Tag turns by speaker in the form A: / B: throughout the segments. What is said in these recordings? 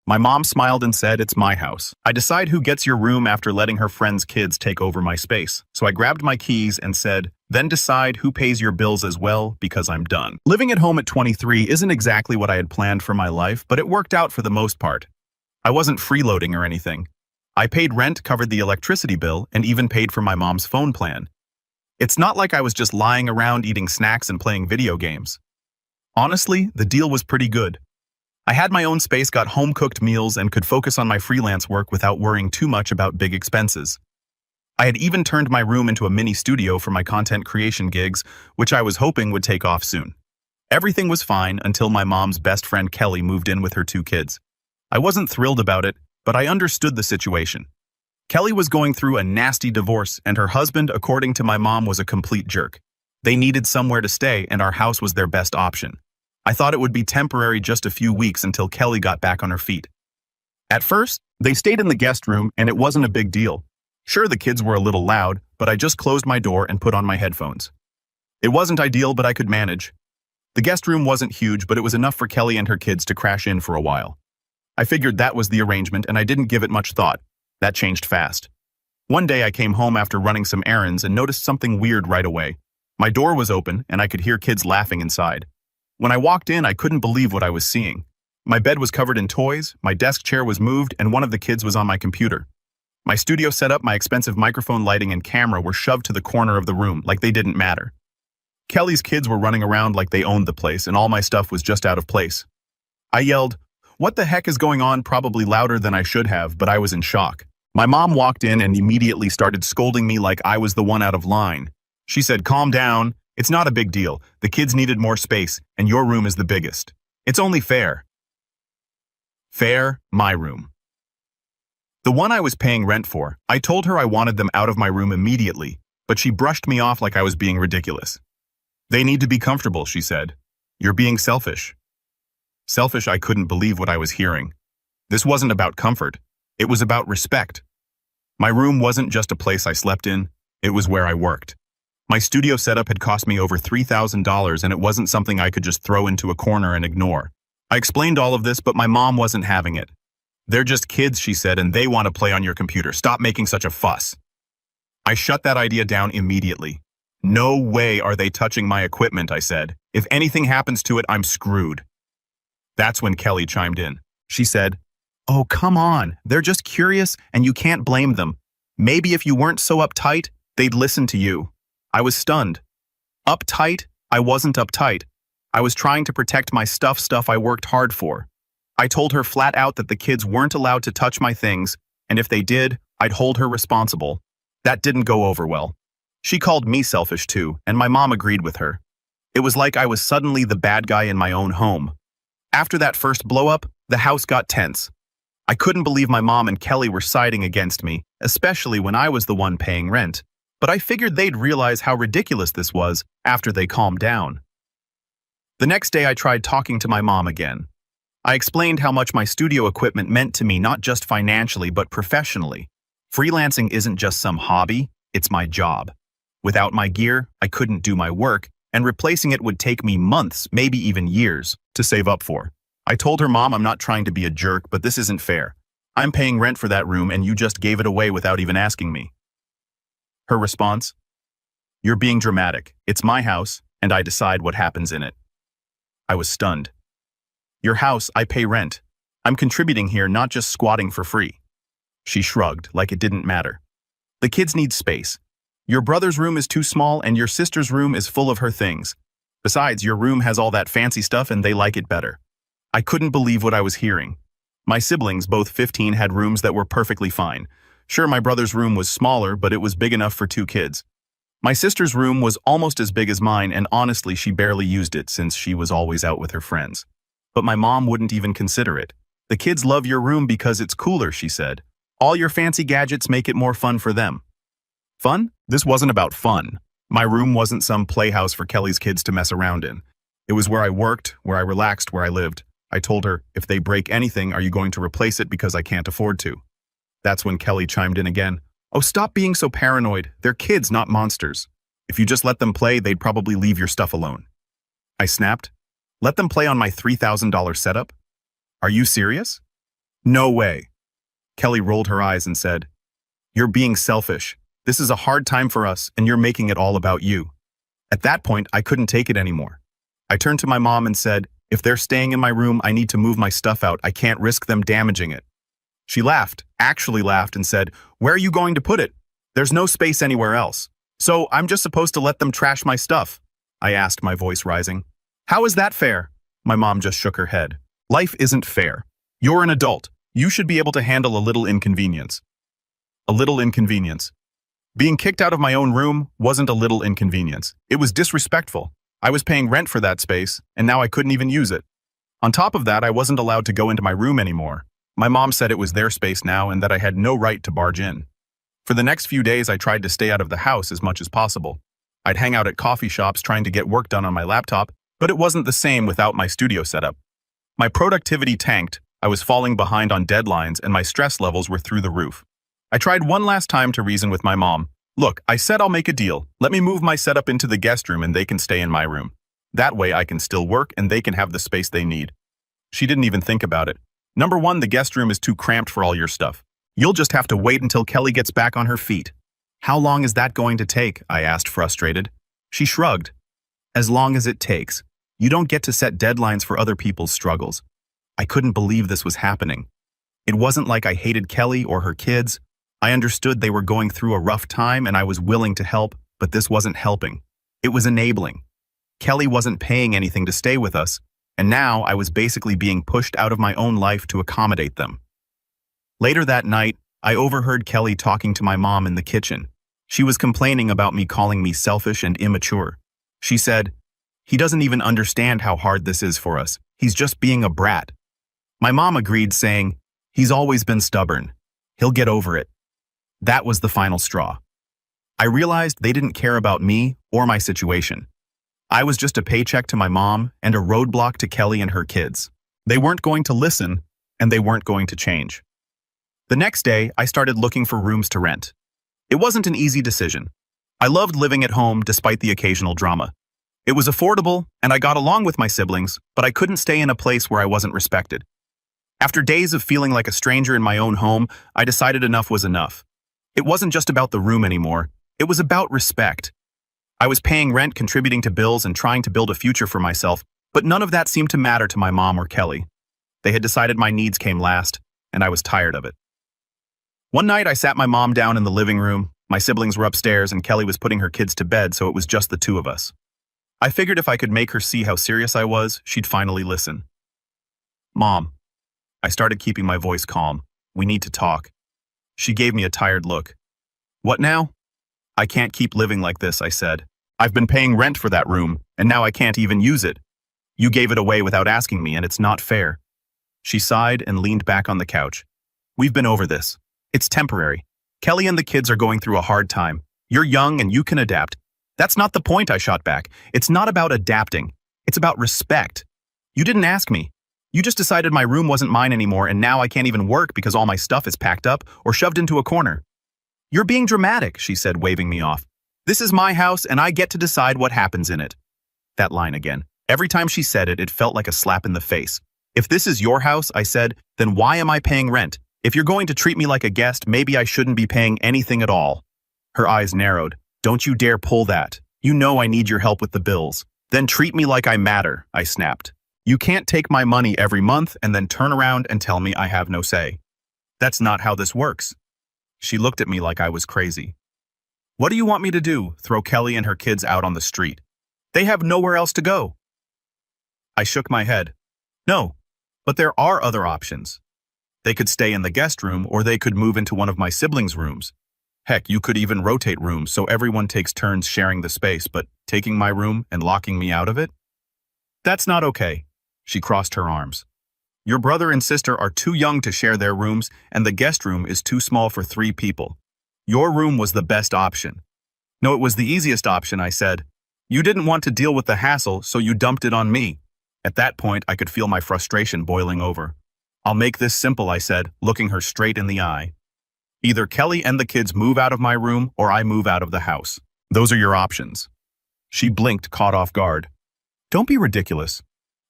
A: My mom smiled and said, "It's my house. I decide who gets your room after letting her friends' kids take over my space." So I grabbed my keys and said, "Then decide who pays your bills as well, because I'm done." Living at home at 23 isn't exactly what I had planned for my life, but it worked out for the most part. I wasn't freeloading or anything. I paid rent, covered the electricity bill, and even paid for my mom's phone plan. It's not like I was just lying around eating snacks and playing video games. Honestly, the deal was pretty good. I had my own space, got home-cooked meals, and could focus on my freelance work without worrying too much about big expenses. I had even turned my room into a mini studio for my content creation gigs, which I was hoping would take off soon. Everything was fine until my mom's best friend Kelly moved in with her 2 kids. I wasn't thrilled about it, but I understood the situation. Kelly was going through a nasty divorce, and her husband, according to my mom, was a complete jerk. They needed somewhere to stay, and our house was their best option. I thought it would be temporary, just a few weeks until Kelly got back on her feet. At first, they stayed in the guest room, and it wasn't a big deal. Sure, the kids were a little loud, but I just closed my door and put on my headphones. It wasn't ideal, but I could manage. The guest room wasn't huge, but it was enough for Kelly and her kids to crash in for a while. I figured that was the arrangement, and I didn't give it much thought. That changed fast. One day I came home after running some errands and noticed something weird right away. My door was open, and I could hear kids laughing inside. When I walked in, I couldn't believe what I was seeing. My bed was covered in toys, my desk chair was moved, and one of the kids was on my computer. My studio setup, my expensive microphone, lighting, and camera were shoved to the corner of the room like they didn't matter. Kelly's kids were running around like they owned the place, and all my stuff was just out of place. I yelled, "What the heck is going on?" probably louder than I should have, but I was in shock. My mom walked in and immediately started scolding me like I was the one out of line. She said, "Calm down. It's not a big deal. The kids needed more space, and your room is the biggest. It's only fair." Fair, my room. The one I was paying rent for. I told her I wanted them out of my room immediately, but she brushed me off like I was being ridiculous. "They need to be comfortable," she said. "You're being selfish." Selfish? I couldn't believe what I was hearing. This wasn't about comfort. It was about respect. My room wasn't just a place I slept in. It was where I worked. My studio setup had cost me over $3,000, and it wasn't something I could just throw into a corner and ignore. I explained all of this, but my mom wasn't having it. "They're just kids," she said, "and they want to play on your computer. Stop making such a fuss." I shut that idea down immediately. "No way are they touching my equipment," I said. "If anything happens to it, I'm screwed." That's when Kelly chimed in. She said, "Oh, come on. They're just curious, and you can't blame them. Maybe if you weren't so uptight, they'd listen to you." I was stunned. Uptight? I wasn't uptight. I was trying to protect my stuff I worked hard for. I told her flat out that the kids weren't allowed to touch my things, and if they did, I'd hold her responsible. That didn't go over well. She called me selfish too, and my mom agreed with her. It was like I was suddenly the bad guy in my own home. After that first blow-up, the house got tense. I couldn't believe my mom and Kelly were siding against me, especially when I was the one paying rent. But I figured they'd realize how ridiculous this was after they calmed down. The next day I tried talking to my mom again. I explained how much my studio equipment meant to me, not just financially but professionally. Freelancing isn't just some hobby, it's my job. Without my gear, I couldn't do my work, and replacing it would take me months, maybe even years, to save up for. I told her, "Mom, I'm not trying to be a jerk, but this isn't fair. I'm paying rent for that room and you just gave it away without even asking me." Her response? "You're being dramatic. It's my house, and I decide what happens in it." I was stunned. "Your house, I pay rent. I'm contributing here, not just squatting for free." She shrugged, like it didn't matter. "The kids need space. Your brother's room is too small, and your sister's room is full of her things. Besides, your room has all that fancy stuff, and they like it better." I couldn't believe what I was hearing. My siblings, both 15, had rooms that were perfectly fine. Sure, my brother's room was smaller, but it was big enough for 2 kids. My sister's room was almost as big as mine, and honestly, she barely used it since she was always out with her friends. But my mom wouldn't even consider it. "The kids love your room because it's cooler," she said. "All your fancy gadgets make it more fun for them." Fun? This wasn't about fun. My room wasn't some playhouse for Kelly's kids to mess around in. It was where I worked, where I relaxed, where I lived. I told her, "If they break anything, are you going to replace it because I can't afford to?" That's when Kelly chimed in again. "Oh, stop being so paranoid. They're kids, not monsters. If you just let them play, they'd probably leave your stuff alone." I snapped. "Let them play on my $3,000 setup? Are you serious?" No way. Kelly rolled her eyes and said, "You're being selfish. This is a hard time for us, and you're making it all about you." At that point, I couldn't take it anymore. I turned to my mom and said, "If they're staying in my room, I need to move my stuff out. I can't risk them damaging it." She laughed, actually laughed, and said, "Where are you going to put it? There's no space anywhere else. So I'm just supposed to let them trash my stuff?" I asked, my voice rising. "How is that fair?" My mom just shook her head. "Life isn't fair. You're an adult. You should be able to handle a little inconvenience." A little inconvenience. Being kicked out of my own room wasn't a little inconvenience. It was disrespectful. I was paying rent for that space, and now I couldn't even use it. On top of that, I wasn't allowed to go into my room anymore. My mom said it was their space now and that I had no right to barge in. For the next few days, I tried to stay out of the house as much as possible. I'd hang out at coffee shops trying to get work done on my laptop, but it wasn't the same without my studio setup. My productivity tanked, I was falling behind on deadlines, and my stress levels were through the roof. I tried one last time to reason with my mom. "Look, I said I'll make a deal. Let me move my setup into the guest room and they can stay in my room. That way I can still work and they can have the space they need." She didn't even think about it. "Number one, the guest room is too cramped for all your stuff. You'll just have to wait until Kelly gets back on her feet." "How long is that going to take?" I asked, frustrated. She shrugged. "As long as it takes. You don't get to set deadlines for other people's struggles." I couldn't believe this was happening. It wasn't like I hated Kelly or her kids. I understood they were going through a rough time and I was willing to help, but this wasn't helping. It was enabling. Kelly wasn't paying anything to stay with us, and now I was basically being pushed out of my own life to accommodate them. Later that night, I overheard Kelly talking to my mom in the kitchen. She was complaining about me calling me selfish and immature. She said, "He doesn't even understand how hard this is for us. He's just being a brat." My mom agreed, saying, "He's always been stubborn. He'll get over it." That was the final straw. I realized they didn't care about me or my situation. I was just a paycheck to my mom and a roadblock to Kelly and her kids. They weren't going to listen, and they weren't going to change. The next day, I started looking for rooms to rent. It wasn't an easy decision. I loved living at home despite the occasional drama. It was affordable, and I got along with my siblings, but I couldn't stay in a place where I wasn't respected. After days of feeling like a stranger in my own home, I decided enough was enough. It wasn't just about the room anymore. It was about respect. I was paying rent, contributing to bills, and trying to build a future for myself, but none of that seemed to matter to my mom or Kelly. They had decided my needs came last, and I was tired of it. One night, I sat my mom down in the living room. My siblings were upstairs, and Kelly was putting her kids to bed, so it was just the two of us. I figured if I could make her see how serious I was, she'd finally listen. "Mom." I started keeping my voice calm. "We need to talk." She gave me a tired look. "What now?" "I can't keep living like this," I said. "I've been paying rent for that room, and now I can't even use it. You gave it away without asking me, and it's not fair." She sighed and leaned back on the couch. "We've been over this. It's temporary. Kelly and the kids are going through a hard time. You're young and you can adapt." "That's not the point," I shot back. "It's not about adapting. It's about respect. You didn't ask me. You just decided my room wasn't mine anymore, and now I can't even work because all my stuff is packed up or shoved into a corner." "You're being dramatic," she said, waving me off. "This is my house, and I get to decide what happens in it." That line again. Every time she said it, it felt like a slap in the face. "If this is your house," I said, "then why am I paying rent? If you're going to treat me like a guest, maybe I shouldn't be paying anything at all." Her eyes narrowed. "Don't you dare pull that. You know I need your help with the bills." "Then treat me like I matter," I snapped. "You can't take my money every month and then turn around and tell me I have no say. That's not how this works." She looked at me like I was crazy. "What do you want me to do? Throw Kelly and her kids out on the street? They have nowhere else to go." I shook my head. "No, but there are other options. They could stay in the guest room, or they could move into one of my siblings' rooms. Heck, you could even rotate rooms so everyone takes turns sharing the space, but taking my room and locking me out of it? That's not okay." She crossed her arms. "Your brother and sister are too young to share their rooms, and the guest room is too small for 3 people. Your room was the best option." "No, it was the easiest option," I said. "You didn't want to deal with the hassle, so you dumped it on me." At that point, I could feel my frustration boiling over. "I'll make this simple," I said, looking her straight in the eye. "Either Kelly and the kids move out of my room, or I move out of the house. Those are your options." She blinked, caught off guard. "Don't be ridiculous.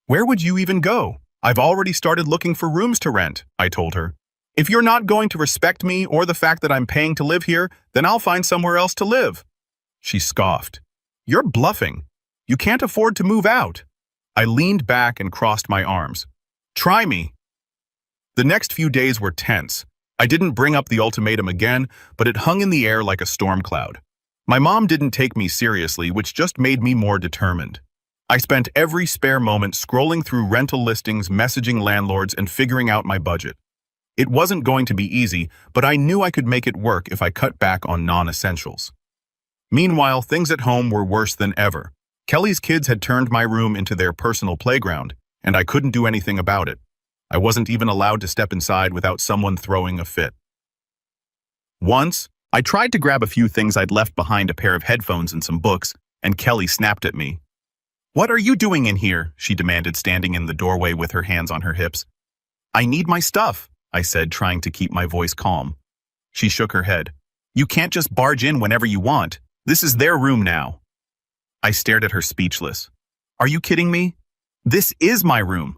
A: Where would you even go?" I've already started looking for rooms to rent, I told her. If you're not going to respect me or the fact that I'm paying to live here, then I'll find somewhere else to live. She scoffed. You're bluffing. You can't afford to move out. I leaned back and crossed my arms. Try me. The next few days were tense. I didn't bring up the ultimatum again, but it hung in the air like a storm cloud. My mom didn't take me seriously, which just made me more determined. I spent every spare moment scrolling through rental listings, messaging landlords, and figuring out my budget. It wasn't going to be easy, but I knew I could make it work if I cut back on non-essentials. Meanwhile, things at home were worse than ever. Kelly's kids had turned my room into their personal playground, and I couldn't do anything about it. I wasn't even allowed to step inside without someone throwing a fit. Once, I tried to grab a few things I'd left behind, a pair of headphones and some books, and Kelly snapped at me. What are you doing in here? She demanded, standing in the doorway with her hands on her hips. I need my stuff, I said, trying to keep my voice calm. She shook her head. You can't just barge in whenever you want. This is their room now. I stared at her, speechless. Are you kidding me? This is my room.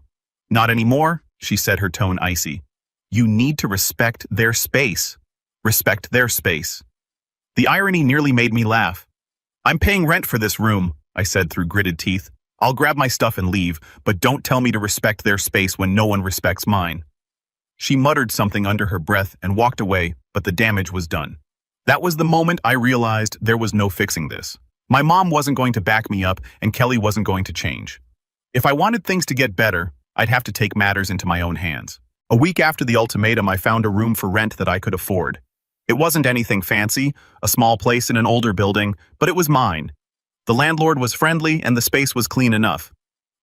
A: Not anymore, she said, her tone icy. You need to respect their space. Respect their space. The irony nearly made me laugh. I'm paying rent for this room, I said through gritted teeth. I'll grab my stuff and leave, but don't tell me to respect their space when no one respects mine. She muttered something under her breath and walked away, but the damage was done. That was the moment I realized there was no fixing this. My mom wasn't going to back me up, and Kelly wasn't going to change. If I wanted things to get better, I'd have to take matters into my own hands. A week after the ultimatum, I found a room for rent that I could afford. It wasn't anything fancy, a small place in an older building, but it was mine. The landlord was friendly and the space was clean enough.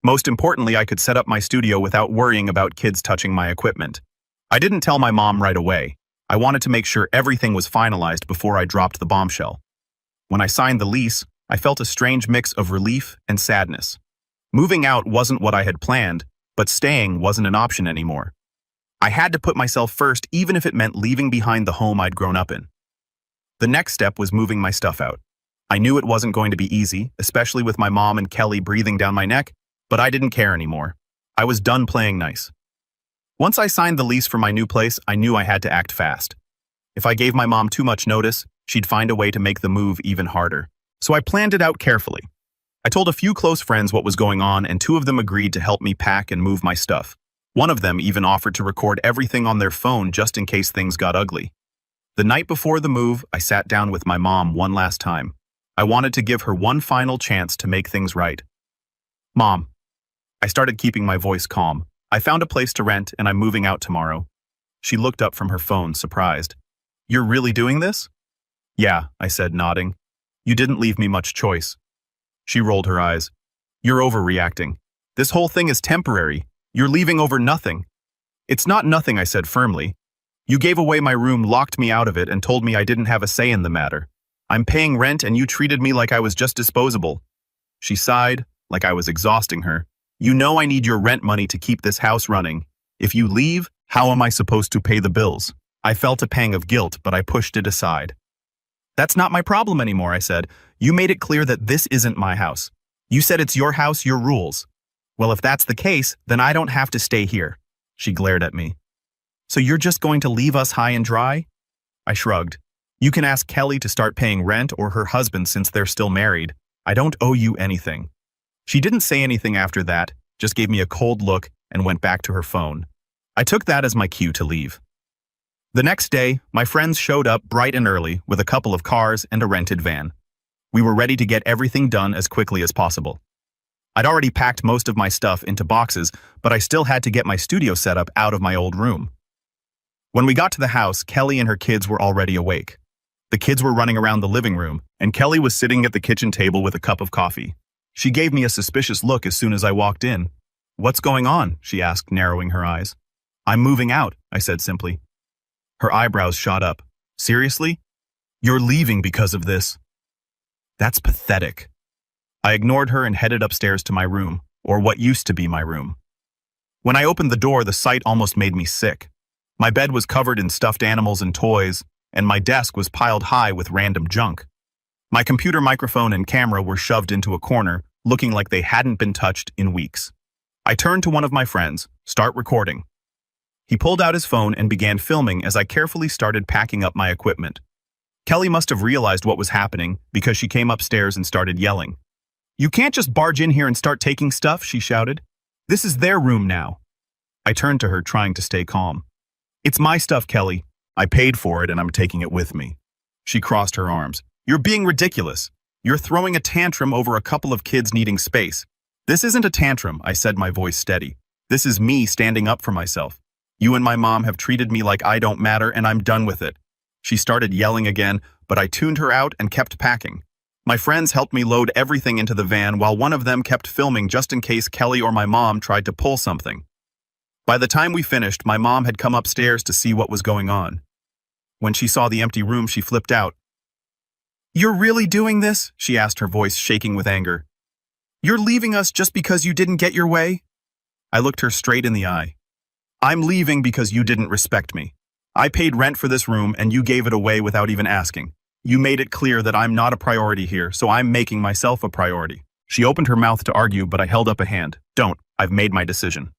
A: Most importantly, I could set up my studio without worrying about kids touching my equipment. I didn't tell my mom right away. I wanted to make sure everything was finalized before I dropped the bombshell. When I signed the lease, I felt a strange mix of relief and sadness. Moving out wasn't what I had planned, but staying wasn't an option anymore. I had to put myself first, even if it meant leaving behind the home I'd grown up in. The next step was moving my stuff out. I knew it wasn't going to be easy, especially with my mom and Kelly breathing down my neck, but I didn't care anymore. I was done playing nice. Once I signed the lease for my new place, I knew I had to act fast. If I gave my mom too much notice, she'd find a way to make the move even harder. So I planned it out carefully. I told a few close friends what was going on, and 2 of them agreed to help me pack and move my stuff. One of them even offered to record everything on their phone just in case things got ugly. The night before the move, I sat down with my mom one last time. I wanted to give her one final chance to make things right. Mom. I started keeping my voice calm. I found a place to rent and I'm moving out tomorrow. She looked up from her phone, surprised. You're really doing this? Yeah, I said, nodding. You didn't leave me much choice. She rolled her eyes. You're overreacting. This whole thing is temporary. You're leaving over nothing. It's not nothing, I said firmly. You gave away my room, locked me out of it, and told me I didn't have a say in the matter. I'm paying rent and you treated me like I was just disposable. She sighed, like I was exhausting her. You know I need your rent money to keep this house running. If you leave, how am I supposed to pay the bills? I felt a pang of guilt, but I pushed it aside. That's not my problem anymore, I said. You made it clear that this isn't my house. You said it's your house, your rules. Well, if that's the case, then I don't have to stay here. She glared at me. So you're just going to leave us high and dry? I shrugged. You can ask Kelly to start paying rent or her husband since they're still married. I don't owe you anything. She didn't say anything after that, just gave me a cold look and went back to her phone. I took that as my cue to leave. The next day, my friends showed up bright and early with a couple of cars and a rented van. We were ready to get everything done as quickly as possible. I'd already packed most of my stuff into boxes, but I still had to get my studio set up out of my old room. When we got to the house, Kelly and her kids were already awake. The kids were running around the living room, and Kelly was sitting at the kitchen table with a cup of coffee. She gave me a suspicious look as soon as I walked in. What's going on? She asked, narrowing her eyes. I'm moving out, I said simply. Her eyebrows shot up. Seriously? You're leaving because of this? That's pathetic. I ignored her and headed upstairs to my room, or what used to be my room. When I opened the door, the sight almost made me sick. My bed was covered in stuffed animals and toys, and my desk was piled high with random junk. My computer, microphone, and camera were shoved into a corner, looking like they hadn't been touched in weeks. I turned to one of my friends. Start recording. He pulled out his phone and began filming as I carefully started packing up my equipment. Kelly must have realized what was happening because she came upstairs and started yelling. "You can't just barge in here and start taking stuff," she shouted. "This is their room now." I turned to her, trying to stay calm. "It's my stuff, Kelly. I paid for it and I'm taking it with me." She crossed her arms. "You're being ridiculous. You're throwing a tantrum over a couple of kids needing space." "This isn't a tantrum," I said, my voice steady. "This is me standing up for myself. You and my mom have treated me like I don't matter and I'm done with it." She started yelling again, but I tuned her out and kept packing. My friends helped me load everything into the van while one of them kept filming just in case Kelly or my mom tried to pull something. By the time we finished, my mom had come upstairs to see what was going on. When she saw the empty room, she flipped out. "You're really doing this?" she asked, her voice shaking with anger. "You're leaving us just because you didn't get your way?" I looked her straight in the eye. "I'm leaving because you didn't respect me. I paid rent for this room and you gave it away without even asking. You made it clear that I'm not a priority here, so I'm making myself a priority." She opened her mouth to argue, but I held up a hand. "Don't. I've made my decision."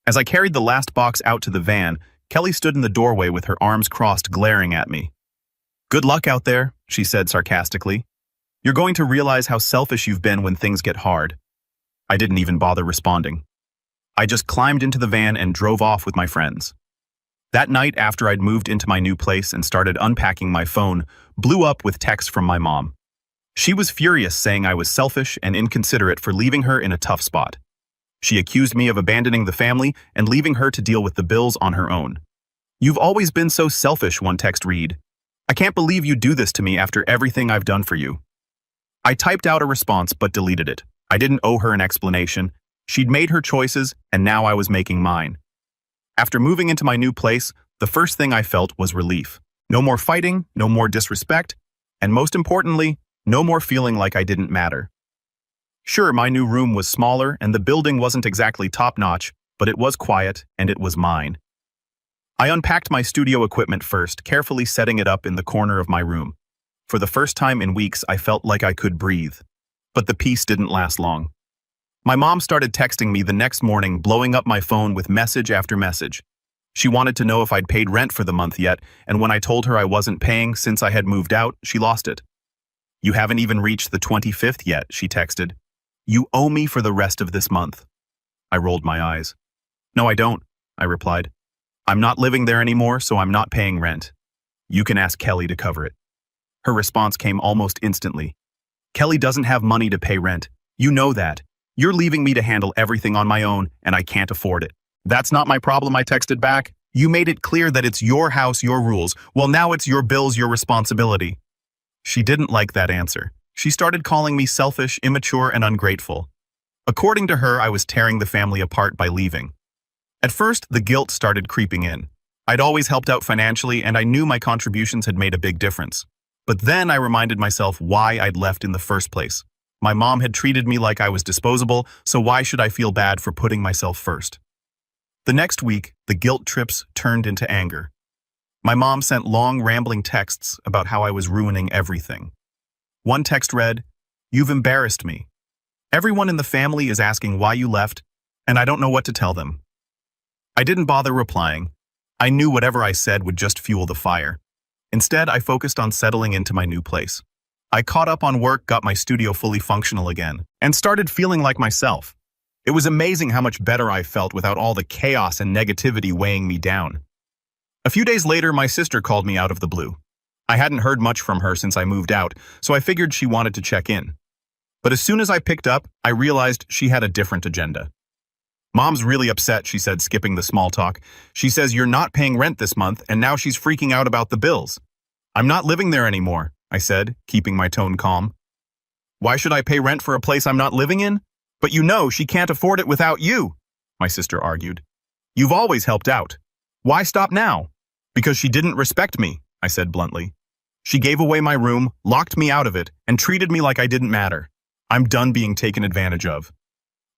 A: As I carried the last box out to the van, Kelly stood in the doorway with her arms crossed, glaring at me. "Good luck out there," she said sarcastically. "You're going to realize how selfish you've been when things get hard." I didn't even bother responding. I just climbed into the van and drove off with my friends. That night, after I'd moved into my new place and started unpacking, my phone blew up with texts from my mom. She was furious, saying I was selfish and inconsiderate for leaving her in a tough spot. She accused me of abandoning the family and leaving her to deal with the bills on her own. "You've always been so selfish," one text read. "I can't believe you do this to me after everything I've done for you." I typed out a response but deleted it. I didn't owe her an explanation. She'd made her choices and now I was making mine. After moving into my new place, the first thing I felt was relief. No more fighting, no more disrespect, and most importantly, no more feeling like I didn't matter. Sure, my new room was smaller and the building wasn't exactly top-notch, but it was quiet and it was mine. I unpacked my studio equipment first, carefully setting it up in the corner of my room. For the first time in weeks, I felt like I could breathe. But the peace didn't last long. My mom started texting me the next morning, blowing up my phone with message after message. She wanted to know if I'd paid rent for the month yet, and when I told her I wasn't paying since I had moved out, she lost it. "You haven't even reached the 25th yet," she texted. "You owe me for the rest of this month." I rolled my eyes. "No, I don't," I replied. "I'm not living there anymore, so I'm not paying rent. You can ask Kelly to cover it." Her response came almost instantly. "Kelly doesn't have money to pay rent. You know that. You're leaving me to handle everything on my own, and I can't afford it." "That's not my problem," I texted back. "You made it clear that it's your house, your rules. Well, now it's your bills, your responsibility." She didn't like that answer. She started calling me selfish, immature, and ungrateful. According to her, I was tearing the family apart by leaving. At first, the guilt started creeping in. I'd always helped out financially, and I knew my contributions had made a big difference. But then I reminded myself why I'd left in the first place. My mom had treated me like I was disposable, so why should I feel bad for putting myself first? The next week, the guilt trips turned into anger. My mom sent long, rambling texts about how I was ruining everything. One text read, "You've embarrassed me. Everyone in the family is asking why you left, and I don't know what to tell them." I didn't bother replying. I knew whatever I said would just fuel the fire. Instead, I focused on settling into my new place. I caught up on work, got my studio fully functional again, and started feeling like myself. It was amazing how much better I felt without all the chaos and negativity weighing me down. A few days later, my sister called me out of the blue. I hadn't heard much from her since I moved out, so I figured she wanted to check in. But as soon as I picked up, I realized she had a different agenda. "Mom's really upset," she said, skipping the small talk. "She says you're not paying rent this month, and now she's freaking out about the bills." "I'm not living there anymore," I said, keeping my tone calm. "Why should I pay rent for a place I'm not living in?" "But you know she can't afford it without you," my sister argued. "You've always helped out. Why stop now?" "Because she didn't respect me," I said bluntly. "She gave away my room, locked me out of it, and treated me like I didn't matter. I'm done being taken advantage of."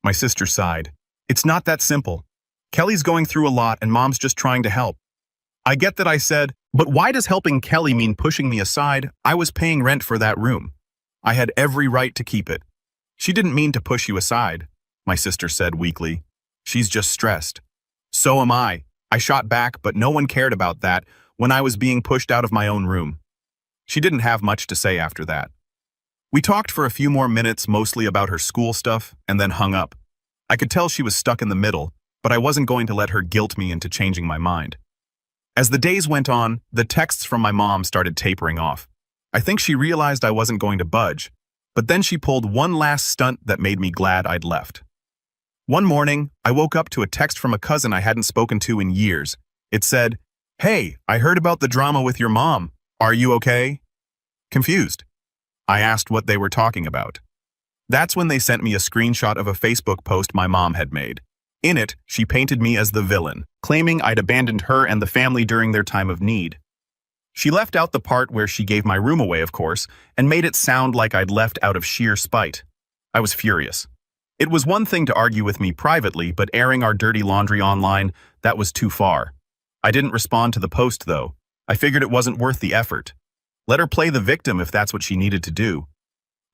A: My sister sighed. "It's not that simple. Kelly's going through a lot and Mom's just trying to help." I get that, I said, but why does helping Kelly mean pushing me aside? I was paying rent for that room. I had every right to keep it. "She didn't mean to push you aside. my sister said weakly. She's just stressed. So am I. I shot back, but no one cared about that when I was being pushed out of my own room. She didn't have much to say after that. We talked for a few more minutes, mostly about her school stuff, and then hung up. I could tell she was stuck in the middle, but I wasn't going to let her guilt me into changing my mind. As the days went on, the texts from my mom started tapering off. I think she realized I wasn't going to budge, but then she pulled one last stunt that made me glad I'd left. One morning, I woke up to a text from a cousin I hadn't spoken to in years. It said, "Hey, I heard about the drama with your mom. Are you okay?" Confused. I asked what they were talking about. That's when they sent me a screenshot of a Facebook post my mom had made. In it, she painted me as the villain, claiming I'd abandoned her and the family during their time of need. She left out the part where she gave my room away, of course, and made it sound like I'd left out of sheer spite. I was furious. It was one thing to argue with me privately, but airing our dirty laundry online, that was too far. I didn't respond to the post, though. I figured it wasn't worth the effort. Let her play the victim if that's what she needed to do.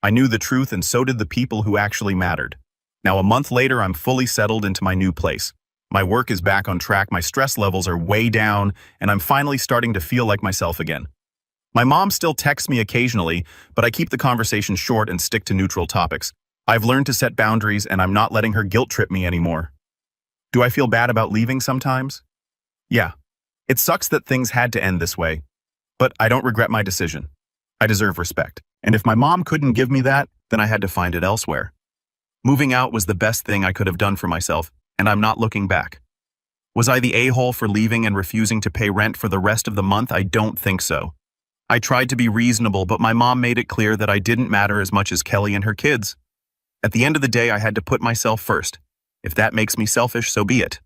A: I knew the truth, and so did the people who actually mattered. Now, a month later, I'm fully settled into my new place. My work is back on track, my stress levels are way down, and I'm finally starting to feel like myself again. My mom still texts me occasionally, but I keep the conversation short and stick to neutral topics. I've learned to set boundaries, and I'm not letting her guilt trip me anymore. Do I feel bad about leaving sometimes? Yeah. It sucks that things had to end this way, but I don't regret my decision. I deserve respect, and if my mom couldn't give me that, then I had to find it elsewhere. Moving out was the best thing I could have done for myself, and I'm not looking back. Was I the a-hole for leaving and refusing to pay rent for the rest of the month? I don't think so. I tried to be reasonable, but my mom made it clear that I didn't matter as much as Kelly and her kids. At the end of the day, I had to put myself first. If that makes me selfish, so be it.